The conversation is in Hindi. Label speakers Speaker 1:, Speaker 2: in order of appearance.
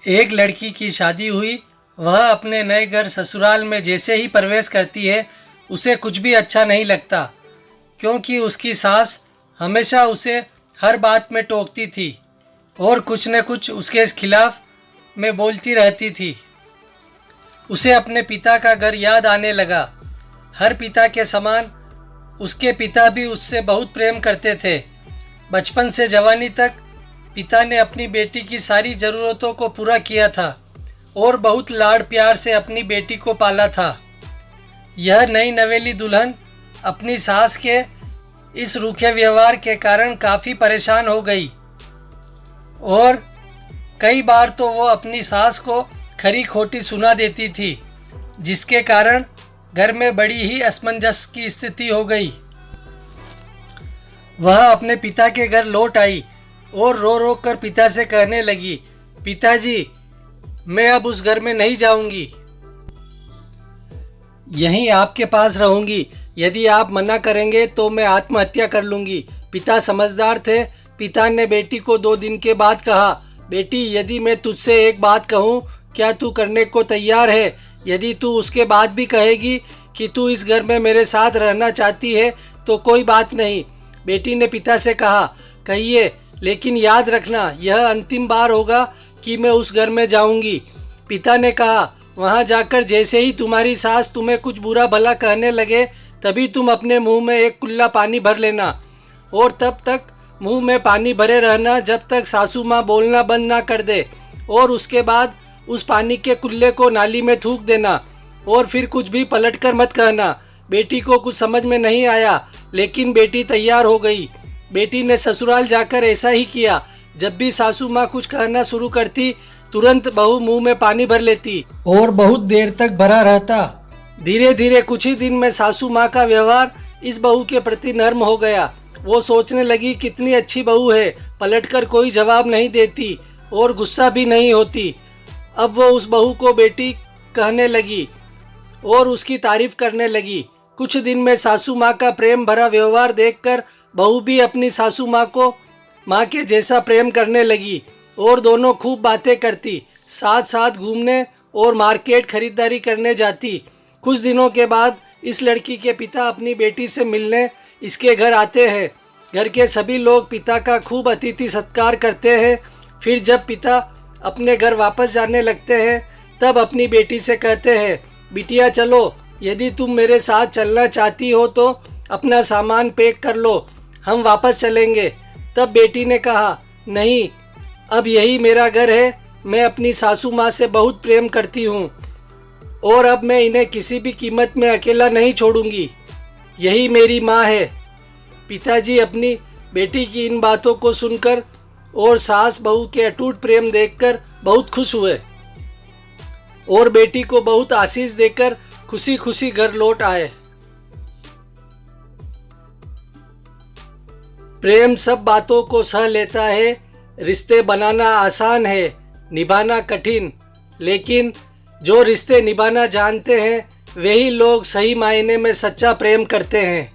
Speaker 1: एक लड़की की शादी हुई। वह अपने नए घर ससुराल में जैसे ही प्रवेश करती है उसे कुछ भी अच्छा नहीं लगता, क्योंकि उसकी सास हमेशा उसे हर बात में टोकती थी और कुछ न कुछ उसके खिलाफ में बोलती रहती थी। उसे अपने पिता का घर याद आने लगा। हर पिता के समान उसके पिता भी उससे बहुत प्रेम करते थे। बचपन से जवानी तक पिता ने अपनी बेटी की सारी ज़रूरतों को पूरा किया था और बहुत लाड़ प्यार से अपनी बेटी को पाला था। यह नई नवेली दुल्हन अपनी सास के इस रूखे व्यवहार के कारण काफ़ी परेशान हो गई और कई बार तो वो अपनी सास को खरी खोटी सुना देती थी, जिसके कारण घर में बड़ी ही असमंजस की स्थिति हो गई। वह अपने पिता के घर लौट आई और रो रो कर पिता से कहने लगी, पिताजी, मैं अब उस घर में नहीं जाऊंगी, यहीं आपके पास रहूंगी। यदि आप मना करेंगे तो मैं आत्महत्या कर लूंगी। पिता समझदार थे। पिता ने बेटी को 2 दिन के बाद कहा, बेटी, यदि मैं तुझसे एक बात कहूँ, क्या तू करने को तैयार है? यदि तू उसके बाद भी कहेगी कि तू इस घर में मेरे साथ रहना चाहती है तो कोई बात नहीं। बेटी ने पिता से कहा, कहिए, लेकिन याद रखना यह अंतिम बार होगा कि मैं उस घर में जाऊंगी। पिता ने कहा, वहां जाकर जैसे ही तुम्हारी सास तुम्हें कुछ बुरा भला कहने लगे तभी तुम अपने मुंह में एक कुल्ला पानी भर लेना और तब तक मुंह में पानी भरे रहना जब तक सासू माँ बोलना बंद ना कर दे, और उसके बाद उस पानी के कुल्ले को नाली में थूक देना और फिर कुछ भी पलट कर मत कहना। बेटी को कुछ समझ में नहीं आया, लेकिन बेटी तैयार हो गई। बेटी ने ससुराल जाकर ऐसा ही किया। जब भी सासू माँ कुछ कहना शुरू करती तुरंत बहू मुंह में पानी भर लेती और बहुत देर तक भरा रहता। धीरे धीरे कुछ ही दिन में सासू माँ का व्यवहार इस बहू के प्रति नर्म हो गया। वो सोचने लगी, कितनी अच्छी बहू है, पलटकर कोई जवाब नहीं देती और गुस्सा भी नहीं होती। अब वो उस बहू को बेटी कहने लगी और उसकी तारीफ करने लगी। कुछ दिन में सासू माँ का प्रेम भरा व्यवहार देखकर बहू भी अपनी सासू माँ को माँ के जैसा प्रेम करने लगी और दोनों खूब बातें करती, साथ साथ घूमने और मार्केट खरीदारी करने जाती। कुछ दिनों के बाद इस लड़की के पिता अपनी बेटी से मिलने इसके घर आते हैं। घर के सभी लोग पिता का खूब अतिथि सत्कार करते हैं। फिर जब पिता अपने घर वापस जाने लगते हैं तब अपनी बेटी से कहते हैं, बिटिया चलो, यदि तुम मेरे साथ चलना चाहती हो तो अपना सामान पैक कर लो, हम वापस चलेंगे। तब बेटी ने कहा, नहीं, अब यही मेरा घर है। मैं अपनी सासू माँ से बहुत प्रेम करती हूँ और अब मैं इन्हें किसी भी कीमत में अकेला नहीं छोड़ूंगी। यही मेरी माँ है। पिताजी अपनी बेटी की इन बातों को सुनकर और सास बहू के अटूट प्रेम देखकर बहुत खुश हुए और बेटी को बहुत आशीष देकर खुशी खुशी घर लौट आए। प्रेम सब बातों को सह लेता है। रिश्ते बनाना आसान है, निभाना कठिन, लेकिन जो रिश्ते निभाना जानते हैं वही लोग सही मायने में सच्चा प्रेम करते हैं।